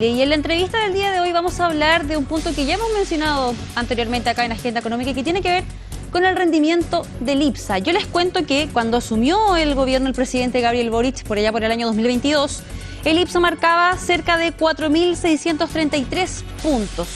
Y en la entrevista del día de hoy vamos a hablar de un punto que ya hemos mencionado anteriormente acá en Agenda Económica, que tiene que ver con el rendimiento del IPSA. Yo les cuento que cuando asumió el gobierno el presidente Gabriel Boric, por allá por el año 2022, el IPSA marcaba cerca de 4.633 puntos.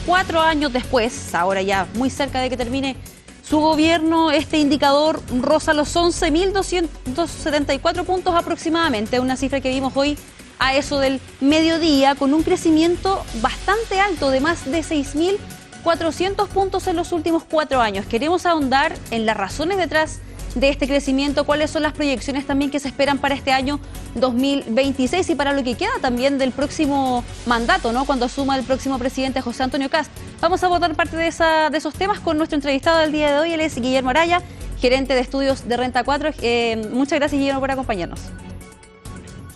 4 años después, ahora ya muy cerca de que termine su gobierno, este indicador roza los 11.274 puntos aproximadamente, una cifra que vimos hoy a eso del mediodía, con un crecimiento bastante alto de más de 6.400 puntos en los últimos 4 años. Queremos ahondar en las razones detrás de este crecimiento, cuáles son las proyecciones también que se esperan para este año 2026 y para lo que queda también del próximo mandato, ¿no? Cuando asuma el próximo presidente José Antonio Kast. Vamos a abordar parte de esos temas con nuestro entrevistado del día de hoy. Él es Guillermo Araya, gerente de estudios de Renta 4. Muchas gracias, Guillermo, por acompañarnos.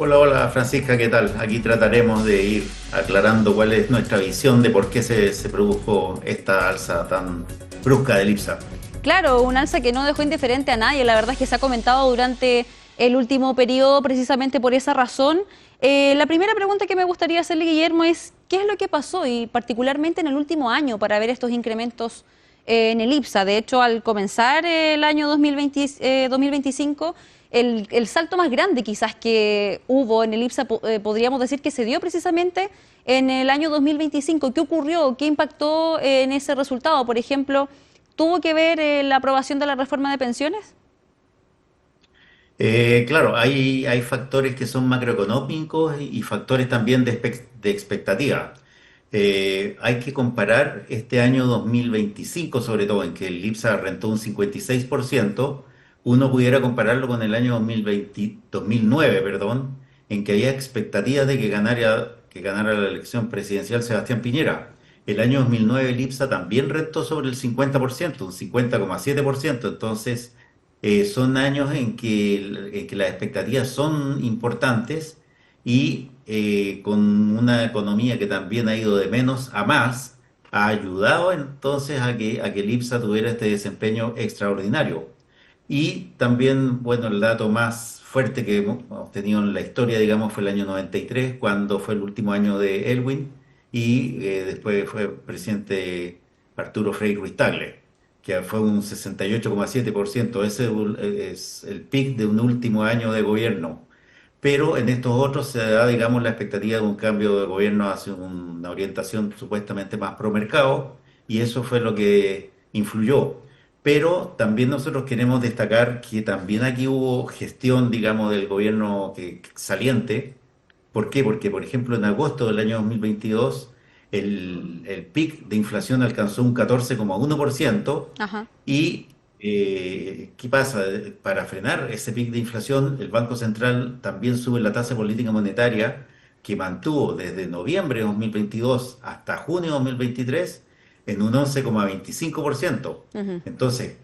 Hola Francisca, ¿qué tal? Aquí trataremos de ir aclarando cuál es nuestra visión de por qué se produjo esta alza tan brusca del IPSA. Claro, un alza que no dejó indiferente a nadie. La verdad es que se ha comentado durante el último periodo precisamente por esa razón. La primera pregunta que me gustaría hacerle, Guillermo, es ¿qué es lo que pasó y particularmente en el último año para ver estos incrementos en el IPSA? De hecho, al comenzar el año 2025, el salto más grande quizás que hubo en el IPSA, podríamos decir que se dio precisamente en el año 2025. ¿Qué ocurrió? ¿Qué impactó en ese resultado? Por ejemplo, ¿tuvo que ver la aprobación de la reforma de pensiones? Claro, hay factores que son macroeconómicos y factores también de expectativa. Hay que comparar este año 2025, sobre todo en que el IPSA rentó un 56%. Uno pudiera compararlo con el año 2009, perdón, en que había expectativas de que ganara la elección presidencial Sebastián Piñera. El año 2009 el IPSA también rentó sobre el 50%, un 50,7%. Entonces, son años en que las expectativas son importantes y con una economía que también ha ido de menos a más, ha ayudado entonces a que el IPSA tuviera este desempeño extraordinario. Y también, bueno, el dato más fuerte que hemos tenido en la historia, digamos, fue el año 93, cuando fue el último año de Elwin, y después fue presidente Arturo Frei Ruiz-Tagle, que fue un 68,7%. Ese es el pic de un último año de gobierno. Pero en estos otros se da, digamos, la expectativa de un cambio de gobierno hacia una orientación supuestamente más pro mercado, y eso fue lo que influyó. Pero también nosotros queremos destacar que también aquí hubo gestión, digamos, del gobierno saliente. ¿Por qué? Porque, por ejemplo, en agosto del año 2022, el pic de inflación alcanzó un 14,1%. Ajá. Y, ¿qué pasa? Para frenar ese pic de inflación, el Banco Central también sube la tasa política monetaria, que mantuvo desde noviembre de 2022 hasta junio de 2023 en un 11,25%. Ujú. Entonces,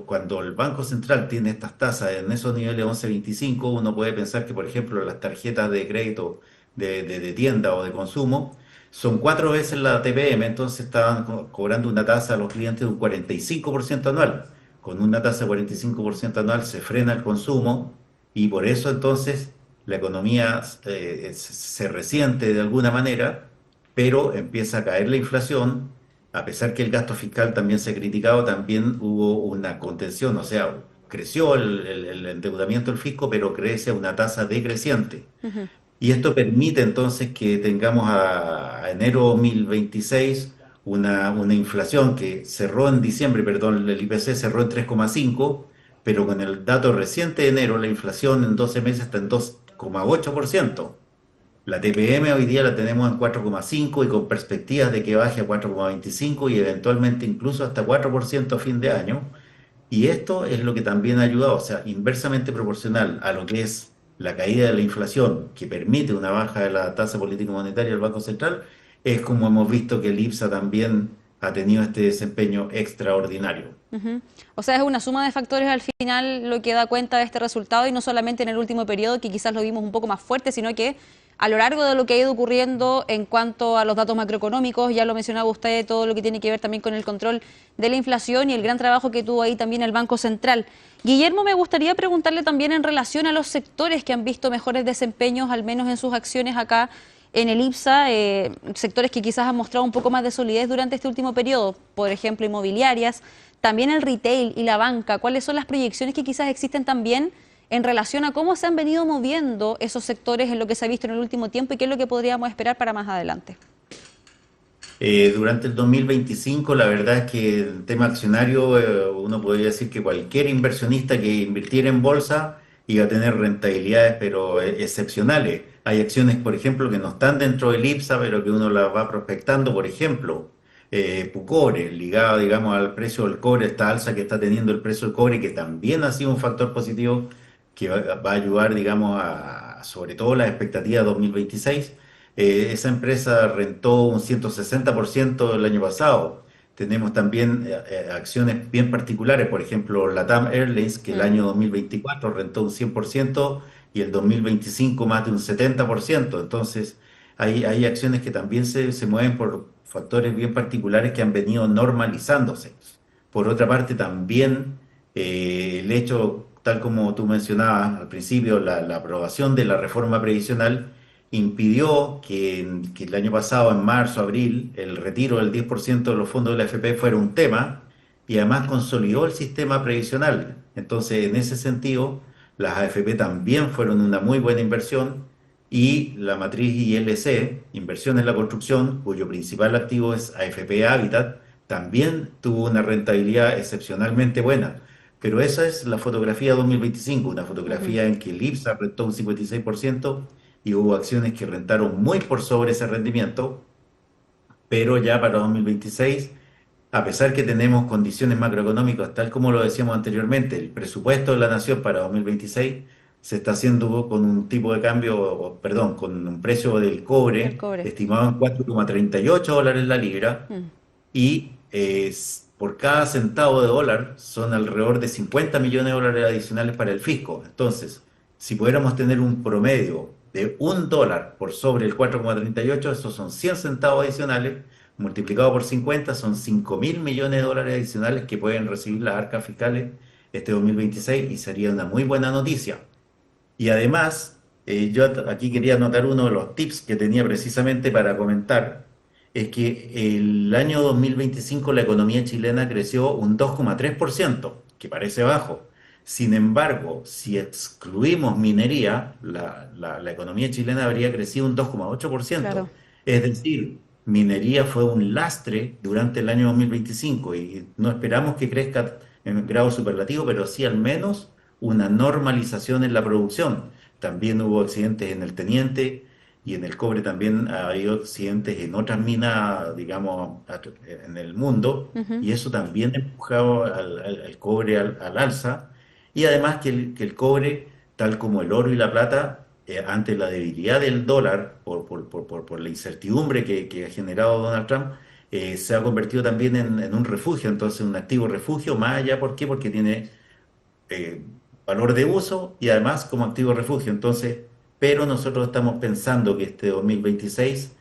cuando el Banco Central tiene estas tasas en esos niveles 11,25, uno puede pensar que, por ejemplo, las tarjetas de crédito de tienda o de consumo son 4 veces la TPM. Entonces estaban cobrando una tasa a los clientes de un 45% anual. Con una tasa de 45% anual se frena el consumo, y por eso entonces la economía se resiente de alguna manera, pero empieza a caer la inflación. A pesar que el gasto fiscal también se ha criticado, también hubo una contención, o sea, creció el endeudamiento del fisco, pero crece a una tasa decreciente. Ujú. Y esto permite entonces que tengamos a enero 2026 una inflación que cerró en diciembre, perdón, el IPC cerró en 3,5, pero con el dato reciente de enero la inflación en 12 meses está en 2,8%. La TPM hoy día la tenemos en 4,5 y con perspectivas de que baje a 4,25 y eventualmente incluso hasta 4% a fin de año. Y esto es lo que también ha ayudado, o sea, inversamente proporcional a lo que es la caída de la inflación, que permite una baja de la tasa político monetaria del Banco Central, es como hemos visto que el IPSA también ha tenido este desempeño extraordinario. Ujú. O sea, es una suma de factores al final lo que da cuenta de este resultado y no solamente en el último periodo, que quizás lo vimos un poco más fuerte, sino que a lo largo de lo que ha ido ocurriendo en cuanto a los datos macroeconómicos, ya lo mencionaba usted, todo lo que tiene que ver también con el control de la inflación y el gran trabajo que tuvo ahí también el Banco Central. Guillermo, me gustaría preguntarle también en relación a los sectores que han visto mejores desempeños, al menos en sus acciones acá en el IPSA, sectores que quizás han mostrado un poco más de solidez durante este último periodo, por ejemplo, inmobiliarias, también el retail y la banca. ¿Cuáles son las proyecciones que quizás existen también en relación a cómo se han venido moviendo esos sectores en lo que se ha visto en el último tiempo y qué es lo que podríamos esperar para más adelante? Durante el 2025, la verdad es que el tema accionario, uno podría decir que cualquier inversionista que invirtiera en bolsa iba a tener rentabilidades, pero excepcionales. Hay acciones, por ejemplo, que no están dentro del IPSA, pero que uno las va prospectando, por ejemplo, Pucore, ligado, digamos, al precio del cobre, esta alza que está teniendo el precio del cobre, que también ha sido un factor positivo que va a ayudar, digamos, sobre todo las expectativas 2026. Esa empresa rentó un 160% el año pasado. Tenemos también acciones bien particulares, por ejemplo, LATAM Airlines, que el Mm. año 2024 rentó un 100% y el 2025 más de un 70%. Entonces, hay acciones que también se mueven por factores bien particulares que han venido normalizándose. Por otra parte, también el hecho, tal como tú mencionabas al principio, la aprobación de la reforma previsional impidió que el año pasado, en marzo, abril, el retiro del 10% de los fondos de la AFP fuera un tema y además consolidó el sistema previsional. Entonces, en ese sentido, las AFP también fueron una muy buena inversión y la matriz ILC, Inversión en la Construcción, cuyo principal activo es AFP Habitat, también tuvo una rentabilidad excepcionalmente buena. Pero esa es la fotografía 2025, una Ujú. fotografía en que el IPSA rentó un 56% y hubo acciones que rentaron muy por sobre ese rendimiento, pero ya para 2026, a pesar que tenemos condiciones macroeconómicas, tal como lo decíamos anteriormente, el presupuesto de la nación para 2026 se está haciendo con un tipo de cambio, perdón, con un precio del El cobre cobre. estimado en $4,38 la libra Mm. y por cada centavo de dólar son alrededor de 50 millones de dólares adicionales para el fisco. Entonces, si pudiéramos tener un promedio de $1 por sobre el 4,38, esos son 100 centavos adicionales, multiplicado por 50, son 5.000 millones de dólares adicionales que pueden recibir las arcas fiscales este 2026 y sería una muy buena noticia. Y además, yo aquí quería anotar uno de los tips que tenía precisamente para comentar, es que el año 2025 la economía chilena creció un 2,3%, que parece bajo. Sin embargo, si excluimos minería, la economía chilena habría crecido un 2,8%. Claro. Es decir, minería fue un lastre durante el año 2025 y no esperamos que crezca en grado superlativo, pero sí al menos una normalización en la producción. También hubo accidentes en el Teniente y en el cobre también ha habido accidentes en otras minas, digamos, en el mundo, Ujú. y eso también ha empujado al cobre al alza. Y además que el cobre, tal como el oro y la plata, ante la debilidad del dólar, por la incertidumbre que ha generado Donald Trump, se ha convertido también en un refugio, entonces un activo refugio, más allá, ¿por qué? Porque tiene eh, valor de uso y además como activo refugio. Entonces, pero nosotros estamos pensando que este 2026,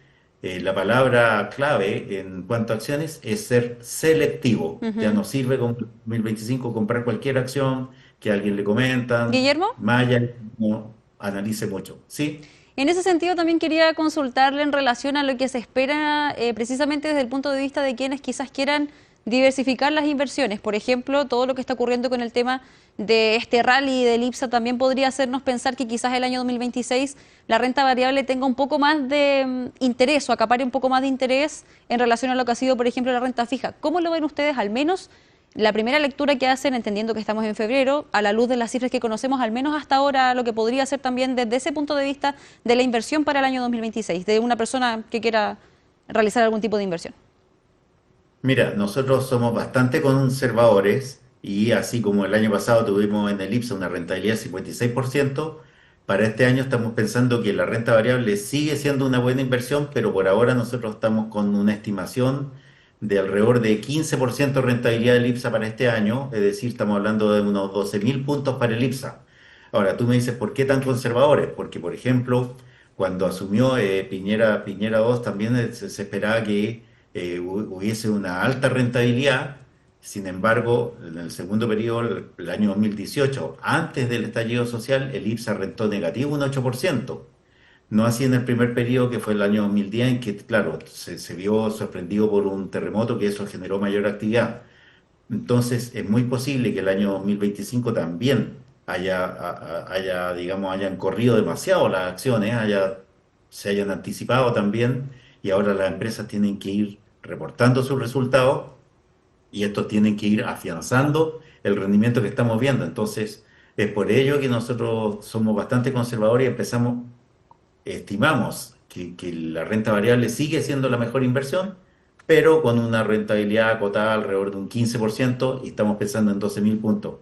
la palabra clave en cuanto a acciones es ser selectivo. Ya Ujú. no sirve con 2025 comprar cualquier acción que a alguien le comentan, Guillermo, más allá que uno analice mucho. ¿Sí? en ese sentido también quería consultarle en relación a lo que se espera precisamente desde el punto de vista de quienes quizás quieran diversificar las inversiones. Por ejemplo, todo lo que está ocurriendo con el tema de este rally del IPSA también podría hacernos pensar que quizás el año 2026 la renta variable tenga un poco más de interés o acapare un poco más de interés en relación a lo que ha sido, por ejemplo, la renta fija. ¿Cómo lo ven ustedes, al menos la primera lectura que hacen, entendiendo que estamos en febrero, a la luz de las cifras que conocemos, al menos hasta ahora, lo que podría ser también desde ese punto de vista de la inversión para el año 2026, de una persona que quiera realizar algún tipo de inversión? Mira, nosotros somos bastante conservadores y así como el año pasado tuvimos en el IPSA una rentabilidad del 56%, para este año estamos pensando que la renta variable sigue siendo una buena inversión, pero por ahora nosotros estamos con una estimación de alrededor de 15% de rentabilidad del IPSA para este año, es decir, estamos hablando de unos 12.000 puntos para el IPSA. Ahora, tú me dices, ¿por qué tan conservadores? Porque, por ejemplo, cuando asumió Piñera 2 también se esperaba que hubiese una alta rentabilidad. Sin embargo, en el segundo periodo, el año 2018, antes del estallido social, el IPSA rentó negativo un 8%. No así en el primer periodo, que fue el año 2010, en que, claro, se vio sorprendido por un terremoto, que eso generó mayor actividad. Entonces, es muy posible que el año 2025 también digamos, hayan corrido demasiado las acciones, se hayan anticipado también, y ahora las empresas tienen que ir reportando sus resultados y estos tienen que ir afianzando el rendimiento que estamos viendo. Entonces, es por ello que nosotros somos bastante conservadores y estimamos que la renta variable sigue siendo la mejor inversión, pero con una rentabilidad acotada alrededor de un 15% y estamos pensando en 12.000 puntos.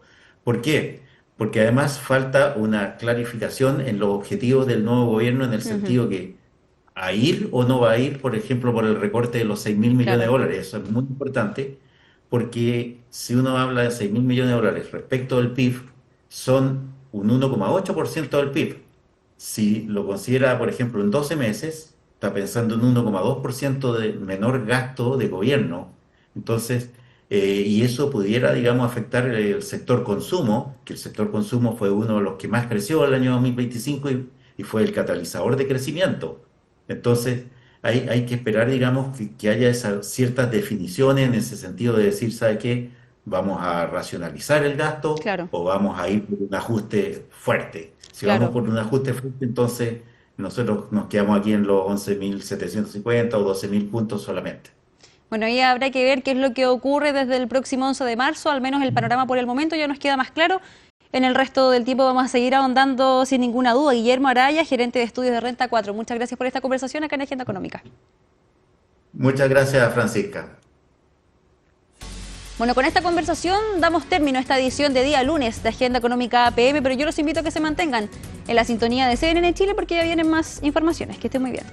¿Por qué? Porque además falta una clarificación en los objetivos del nuevo gobierno en el Ujú, sentido que a ir o no va a ir, por ejemplo, por el recorte de los 6.000 millones de claro, dólares. Eso es muy importante porque si uno habla de 6.000 millones de dólares respecto del PIB, son un 1,8% del PIB. Si lo considera, por ejemplo, en 12 meses, está pensando en 1,2% de menor gasto de gobierno. Entonces, y eso pudiera, digamos, afectar el sector consumo, que el sector consumo fue uno de los que más creció el año 2025 y fue el catalizador de crecimiento. Entonces, hay que esperar, digamos, que haya esas ciertas definiciones en ese sentido de decir, ¿sabe qué? Vamos a racionalizar el gasto claro, o vamos a ir por un ajuste fuerte. Si vamos claro. por un ajuste fuerte, entonces nosotros nos quedamos aquí en los 11.750 o 12.000 puntos solamente. Bueno, ahí habrá que ver qué es lo que ocurre desde el próximo 11 de marzo, al menos el panorama por el momento ya nos queda más claro. En el resto del tiempo vamos a seguir ahondando sin ninguna duda. Guillermo Araya, gerente de estudios de Renta 4. Muchas gracias por esta conversación acá en Agenda Económica. Muchas gracias, Francisca. Bueno, con esta conversación damos término a esta edición de día lunes de Agenda Económica APM, pero yo los invito a que se mantengan en la sintonía de CNN Chile porque ya vienen más informaciones. Que estén muy bien.